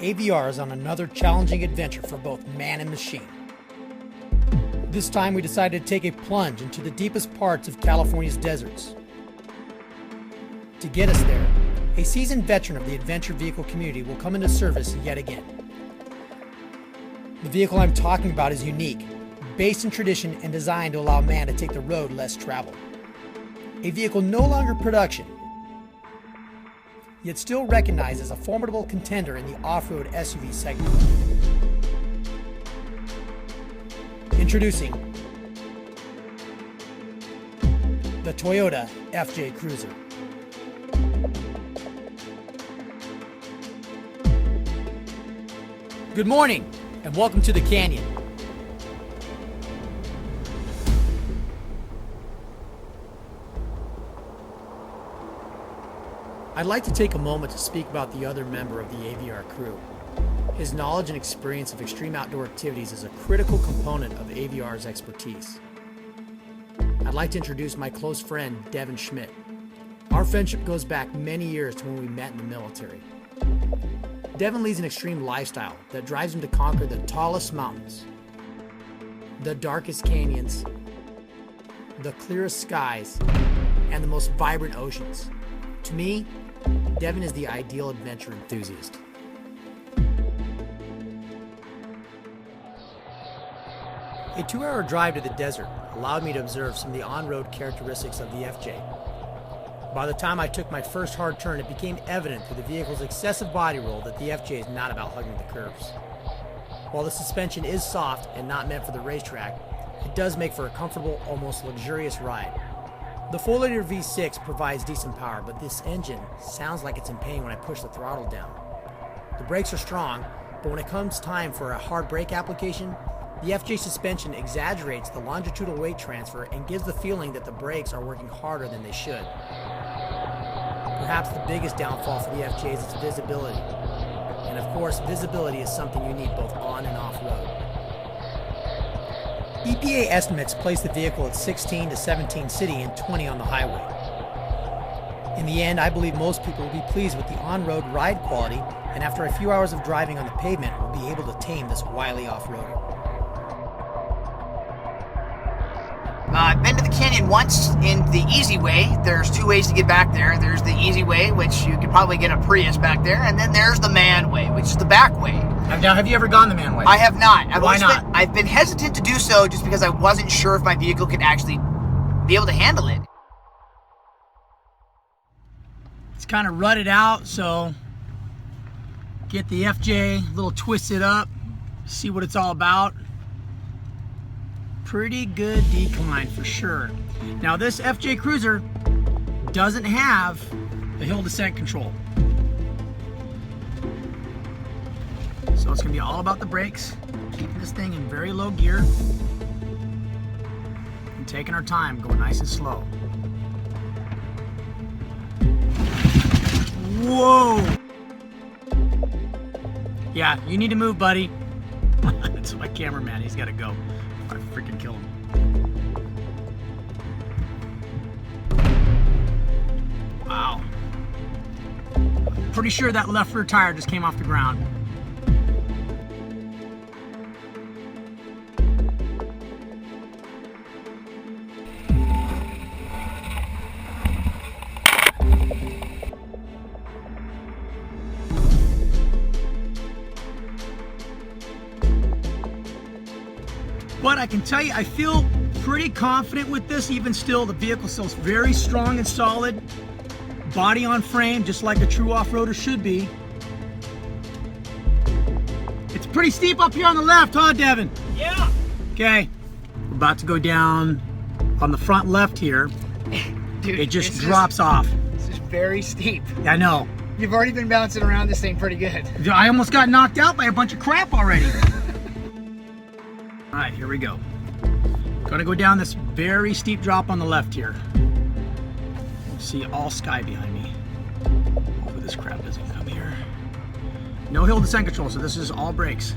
AVR is on another challenging adventure for both man and machine. This time we decided to take a plunge into the deepest parts of California's deserts. To get us there, a seasoned veteran of the adventure vehicle community will come into service yet again. The vehicle I'm talking about is unique, based in tradition and designed to allow man to take the road less traveled. A vehicle no longer production, yet still recognized as a formidable contender in the off-road SUV segment. Introducing the Toyota FJ Cruiser. Good morning, and welcome to the Canyon. I'd like to take a moment to speak about the other member of the AVR crew. His knowledge and experience of extreme outdoor activities is a critical component of AVR's expertise. I'd like to introduce my close friend, Devin Schmidt. Our friendship goes back many years to when we met in the military. Devin leads an extreme lifestyle that drives him to conquer the tallest mountains, the darkest canyons, the clearest skies, and the most vibrant oceans. To me, Devin is the ideal adventure enthusiast. A 2-hour drive to the desert allowed me to observe some of the on-road characteristics of the FJ. By the time I took my first hard turn, it became evident through the vehicle's excessive body roll that the FJ is not about hugging the curves. While the suspension is soft and not meant for the racetrack, it does make for a comfortable, almost luxurious ride. The 4-liter V6 provides decent power, but this engine sounds like it's in pain when I push the throttle down. The brakes are strong, but when it comes time for a hard brake application, the FJ suspension exaggerates the longitudinal weight transfer and gives the feeling that the brakes are working harder than they should. Perhaps the biggest downfall for the FJ is its visibility. And of course, visibility is something you need both on and off-road. EPA estimates place the vehicle at 16 to 17 city and 20 on the highway. In the end, I believe most people will be pleased with the on-road ride quality, and after a few hours of driving on the pavement, will be able to tame this wily off-roader. I've been to the canyon once in the easy way. There's 2 ways to get back there. There's the easy way, which you could probably get a Prius back there, and then there's the man way, which is the back way. Now, have you ever gone the man way? I have not. Why not? I've been hesitant to do so just because I wasn't sure if my vehicle could actually be able to handle it. It's kind of rutted out, so get the FJ a little twisted up, see what it's all about. Pretty good decline for sure. Now this FJ Cruiser doesn't have the hill descent control. So it's gonna be all about the brakes, keeping this thing in very low gear and taking our time, going nice and slow. Whoa! Yeah, you need to move, buddy. That's my cameraman, he's gotta go. I freaking kill him. Wow. Pretty sure that left rear tire just came off the ground. But I can tell you, I feel pretty confident with this. Even still, the vehicle feels very strong and solid. Body on frame, just like a true off-roader should be. It's pretty steep up here on the left, huh, Devin? Yeah. Okay, we're about to go down on the front left here. Dude, it just drops off. This is very steep. I know. You've already been bouncing around this thing pretty good. I almost got knocked out by a bunch of crap already. All right, here we go. Gonna go down this very steep drop on the left here. You see all sky behind me. Hopefully this crap doesn't come here. No hill descent control, so this is all brakes.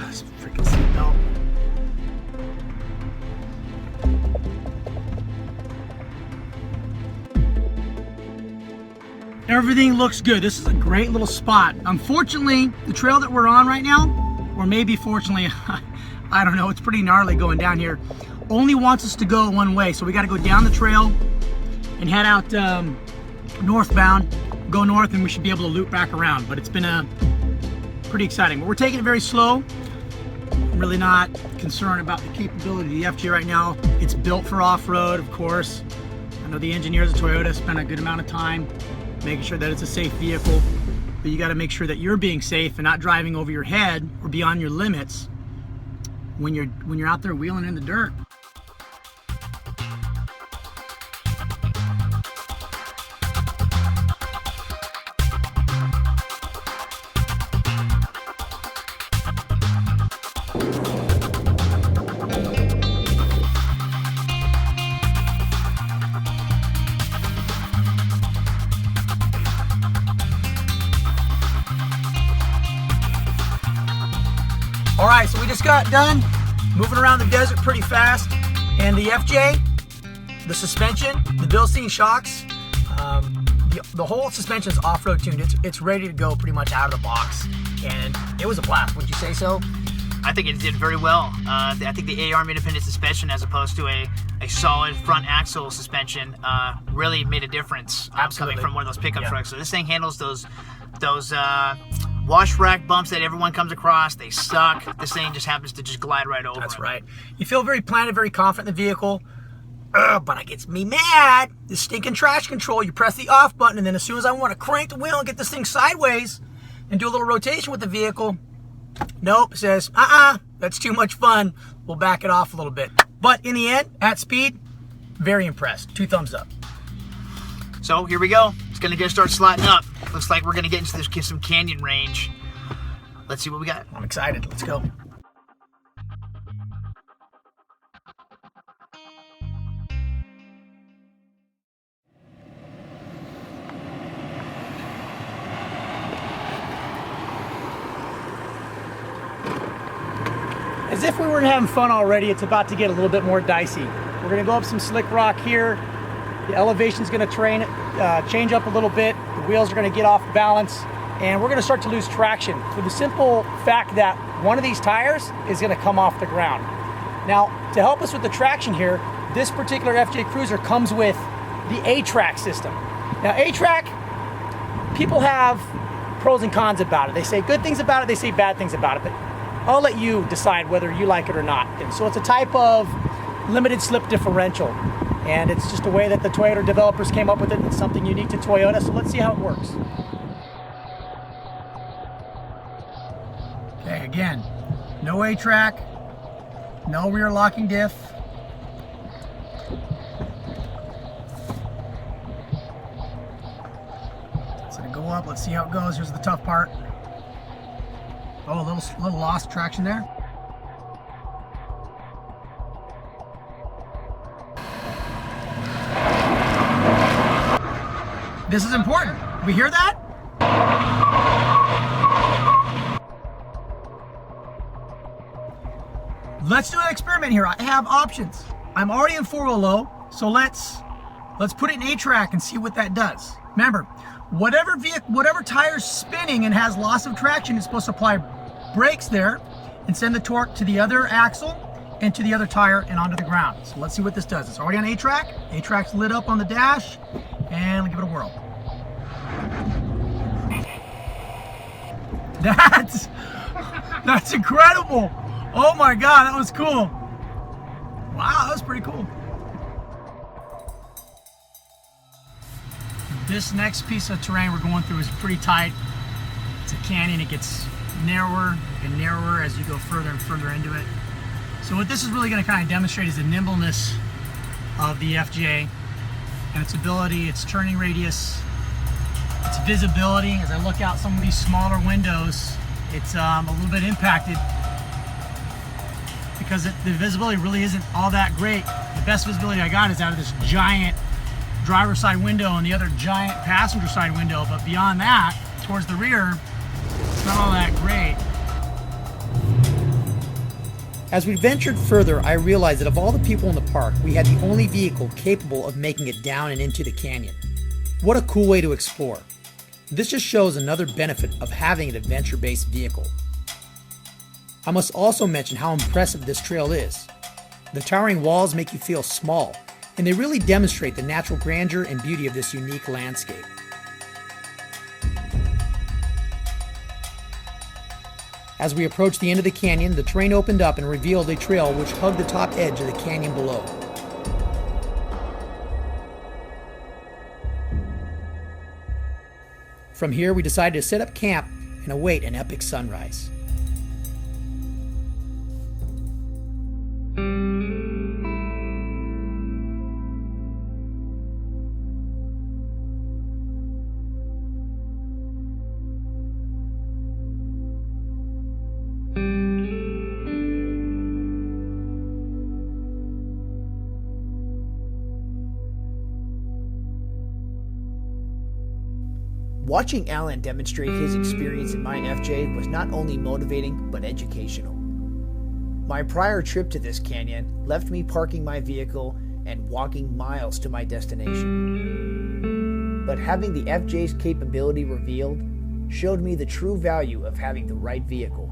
This freaking seatbelt. Everything looks good. This is a great little spot. Unfortunately, the trail that we're on right now, or maybe fortunately, I don't know, it's pretty gnarly going down here, only wants us to go one way. So we got to go down the trail and head out northbound, go north, and we should be able to loop back around. But it's been pretty exciting. But we're taking it very slow. I'm really not concerned about the capability of the FJ right now. It's built for off-road, of course. I know the engineers at Toyota spent a good amount of time making sure that it's a safe vehicle, but you got to make sure that you're being safe and not driving over your head or beyond your limits when you're out there wheeling in the dirt. All right, so we just got done moving around the desert pretty fast, and the FJ, the suspension, the Bilstein shocks, the whole suspension's off-road tuned. It's ready to go pretty much out of the box, and it was a blast. Would you say so? I think it did very well. I think the AR independent suspension, as opposed to a solid front axle suspension, really made a difference. Absolutely. Coming from one of those pickup trucks. So this thing handles those wash rack bumps that everyone comes across. They suck. This thing just happens to just glide right over. That's them. right. You feel very planted, very confident in the vehicle. But it gets me mad. The stinking traction control. You press the off button, and then as soon as I want to crank the wheel and get this thing sideways and do a little rotation with the vehicle, nope, it says, that's too much fun. We'll back it off a little bit. But in the end, at speed, very impressed. 2 thumbs up. So here we go. It's going to start slotting up. Looks like we're going to get into this Kisum Canyon range. Let's see what we got. I'm excited. Let's go. As if we weren't having fun already, it's about to get a little bit more dicey. We're going to go up some slick rock here. The elevation's going to change up a little bit. The wheels are going to get off balance, and we're going to start to lose traction for the simple fact that one of these tires is going to come off the ground. Now, to help us with the traction here, this particular FJ Cruiser comes with the A-Track system. Now, A-Track, people have pros and cons about it. They say good things about it, they say bad things about it, but I'll let you decide whether you like it or not. And so it's a type of limited slip differential, and it's just a way that the Toyota developers came up with it. It's something unique to Toyota, so let's see how it works. Okay, again, no A-Track, no rear locking diff. It's gonna go up, let's see how it goes. Here's the tough part. Oh, a little lost traction there. This is important. We hear that? Let's do an experiment here. I have options. I'm already in 4-wheel low, so let's put it in A-Track and see what that does. Remember, whatever tire's spinning and has loss of traction is supposed to apply brakes there and send the torque to the other axle and to the other tire and onto the ground. So let's see what this does. It's already on A-Track. A-Track's lit up on the dash, and we'll give it a whirl. That's incredible. Oh my God, that was cool. Wow, that was pretty cool. This next piece of terrain we're going through is pretty tight. It's a canyon. It gets narrower and narrower as you go further and further into it. So what this is really going to kind of demonstrate is the nimbleness of the FJ and its ability, its turning radius, its visibility. As I look out some of these smaller windows, it's a little bit impacted because the visibility really isn't all that great. The best visibility I got is out of this giant driver's side window and the other giant passenger side window, but beyond that, towards the rear, it's not all that great. As we ventured further, I realized that of all the people in the park, we had the only vehicle capable of making it down and into the canyon. What a cool way to explore. This just shows another benefit of having an adventure-based vehicle. I must also mention how impressive this trail is. The towering walls make you feel small, and they really demonstrate the natural grandeur and beauty of this unique landscape. As we approached the end of the canyon, the terrain opened up and revealed a trail which hugged the top edge of the canyon below. From here, we decided to set up camp and await an epic sunrise. Watching Alan demonstrate his experience in my FJ was not only motivating, but educational. My prior trip to this canyon left me parking my vehicle and walking miles to my destination. But having the FJ's capability revealed showed me the true value of having the right vehicle.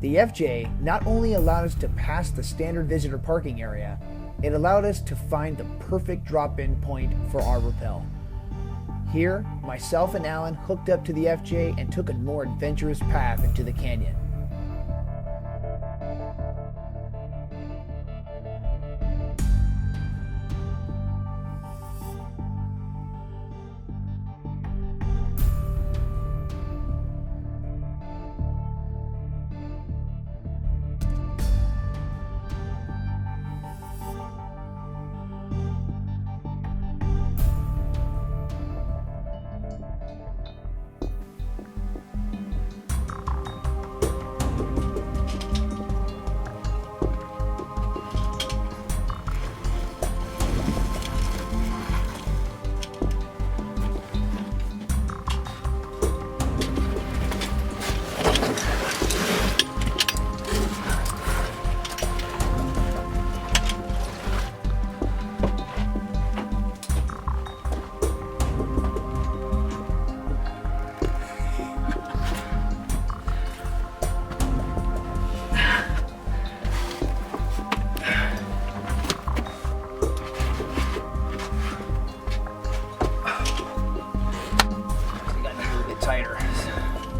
The FJ not only allowed us to pass the standard visitor parking area, it allowed us to find the perfect drop-in point for our rappel. Here, myself and Alan hooked up to the FJ and took a more adventurous path into the canyon.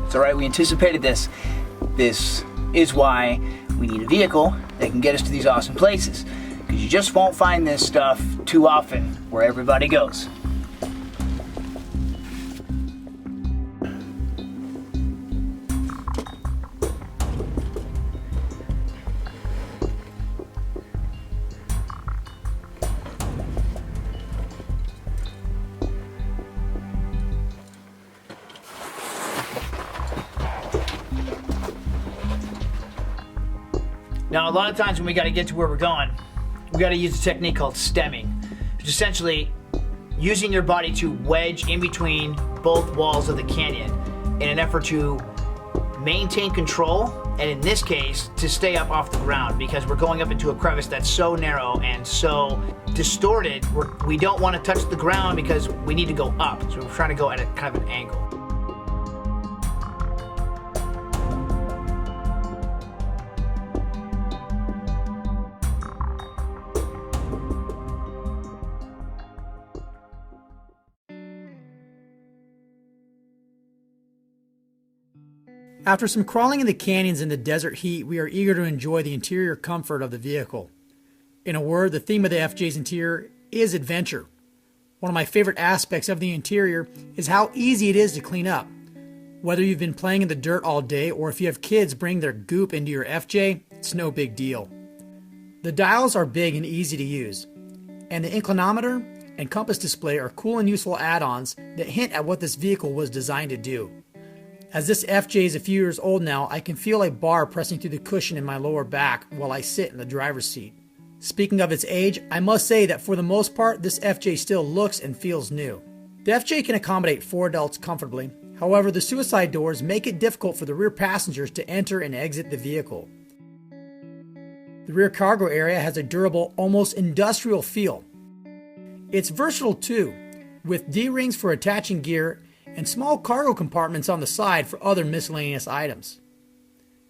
It's alright, we anticipated this. This is why we need a vehicle that can get us to these awesome places. Because you just won't find this stuff too often where everybody goes. Now, a lot of times when we got to get to where we're going, we got to use a technique called stemming, which is essentially using your body to wedge in between both walls of the canyon in an effort to maintain control, and in this case, to stay up off the ground, because we're going up into a crevice that's so narrow and so distorted, we don't want to touch the ground because we need to go up. So we're trying to go at a kind of an angle. After some crawling in the canyons in the desert heat, we are eager to enjoy the interior comfort of the vehicle. In a word, the theme of the FJ's interior is adventure. One of my favorite aspects of the interior is how easy it is to clean up. Whether you've been playing in the dirt all day or if you have kids bring their goop into your FJ, it's no big deal. The dials are big and easy to use, and the inclinometer and compass display are cool and useful add-ons that hint at what this vehicle was designed to do. As this FJ is a few years old now, I can feel a bar pressing through the cushion in my lower back while I sit in the driver's seat. Speaking of its age, I must say that for the most part, this FJ still looks and feels new. The FJ can accommodate 4 adults comfortably. However, the suicide doors make it difficult for the rear passengers to enter and exit the vehicle. The rear cargo area has a durable, almost industrial feel. It's versatile too. with D-rings for attaching gear and small cargo compartments on the side for other miscellaneous items.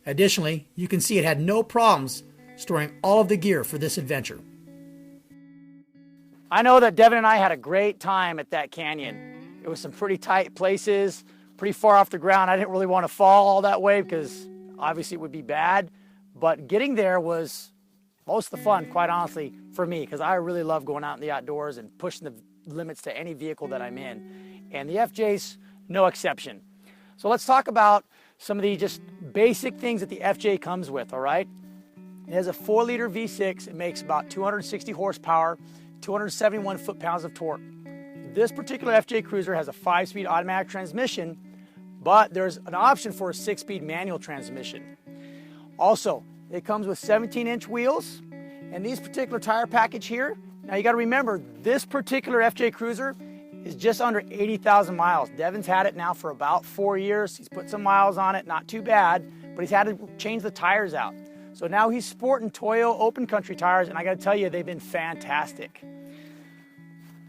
Additionally, you can see it had no problems storing all of the gear for this adventure. I know that Devin and I had a great time at that canyon. It was some pretty tight places, pretty far off the ground. I didn't really want to fall all that way because obviously it would be bad, but getting there was most of the fun, quite honestly, for me, because I really love going out in the outdoors and pushing the limits to any vehicle that I'm in. And the FJ's no exception. So let's talk about some of the just basic things that the FJ comes with, all right? It has a 4-liter V6. It makes about 260 horsepower, 271 foot-pounds of torque. This particular FJ Cruiser has a 5-speed automatic transmission, but there's an option for a 6-speed manual transmission. Also, it comes with 17-inch wheels, and these particular tire package here, now you gotta remember, this particular FJ Cruiser is just under 80,000 miles. Devin's had it now for about 4 years. He's put some miles on it, not too bad, but he's had to change the tires out. So now he's sporting Toyo open country tires, and I gotta tell you, they've been fantastic.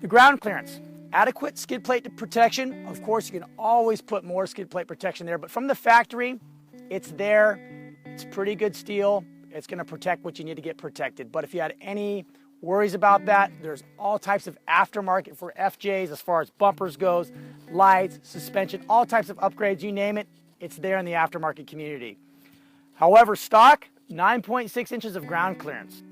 The ground clearance, adequate skid plate protection. Of course, you can always put more skid plate protection there, but from the factory, it's there. It's pretty good steel. It's gonna protect what you need to get protected. But if you had any worries about that, there's all types of aftermarket for FJs as far as bumpers goes, lights, suspension, all types of upgrades, you name it, it's there in the aftermarket community. However, stock, 9.6 inches of ground clearance.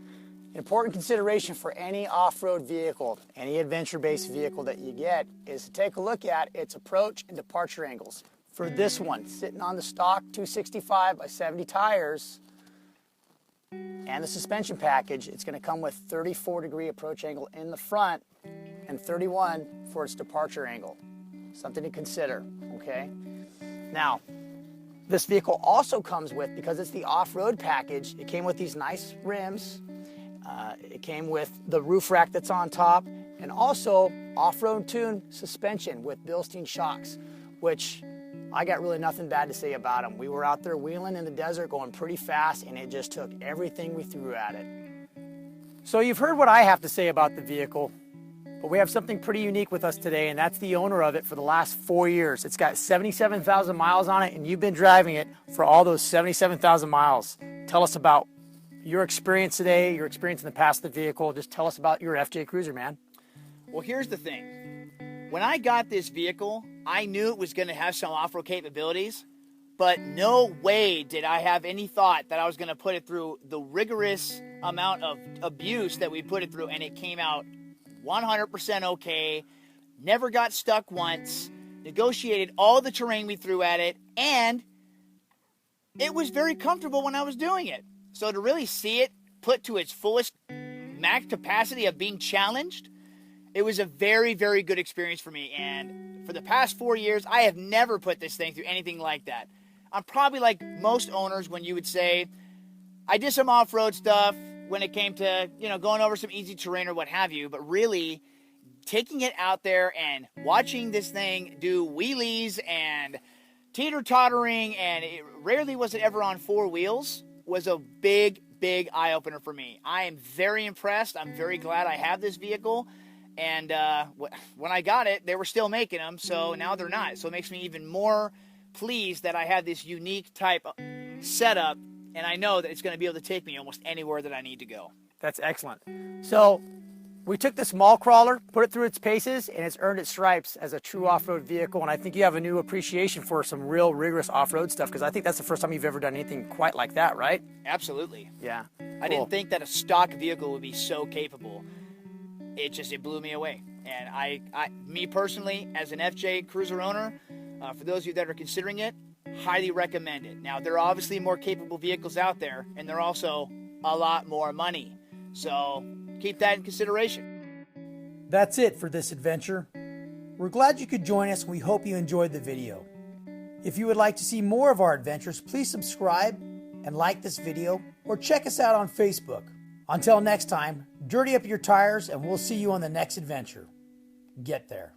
Important consideration for any off-road vehicle, any adventure-based vehicle that you get, is to take a look at its approach and departure angles. For this one, sitting on the stock 265 by 70 tires and the suspension package, it's going to come with 34-degree approach angle in the front and 31 for its departure angle. Something to consider, okay? Now, this vehicle also comes with, because it's the off-road package, it came with these nice rims. It came with the roof rack that's on top, and also off-road tune suspension with Bilstein shocks, which I got really nothing bad to say about them. We were out there wheeling in the desert going pretty fast, and it just took everything we threw at it. So you've heard what I have to say about the vehicle, but we have something pretty unique with us today, and that's the owner of it for the last 4 years. It's got 77,000 miles on it, and you've been driving it for all those 77,000 miles. Tell us about your experience today, your experience in the past of the vehicle. Just tell us about your FJ Cruiser, man. Well, here's the thing. When I got this vehicle, I knew it was going to have some off-road capabilities, but no way did I have any thought that I was going to put it through the rigorous amount of abuse that we put it through, and it came out 100% okay, never got stuck once, negotiated all the terrain we threw at it, and it was very comfortable when I was doing it. So to really see it put to its fullest max capacity of being challenged, it was a very, very good experience for me. And for the past 4 years, I have never put this thing through anything like that. I'm probably like most owners when you would say, I did some off-road stuff when it came to, going over some easy terrain or what have you, but really taking it out there and watching this thing do wheelies and teeter-tottering, and rarely was it ever on 4 wheels, was a big, big eye-opener for me. I am very impressed. I'm very glad I have this vehicle. And when I got it, they were still making them, so now they're not. So it makes me even more pleased that I have this unique type of setup, and I know that it's going to be able to take me almost anywhere that I need to go. That's excellent. So we took this mall crawler, put it through its paces, and it's earned its stripes as a true off-road vehicle. And I think you have a new appreciation for some real rigorous off-road stuff, because I think that's the first time you've ever done anything quite like that, right? Absolutely. Yeah. I didn't think that a stock vehicle would be so capable. It blew me away. And me personally, as an FJ Cruiser owner, for those of you that are considering it, highly recommend it. Now, there are obviously more capable vehicles out there, and they're also a lot more money. So keep that in consideration. That's it for this adventure. We're glad you could join us, and we hope you enjoyed the video. If you would like to see more of our adventures, please subscribe and like this video, or check us out on Facebook. Until next time, dirty up your tires, and we'll see you on the next adventure. Get there.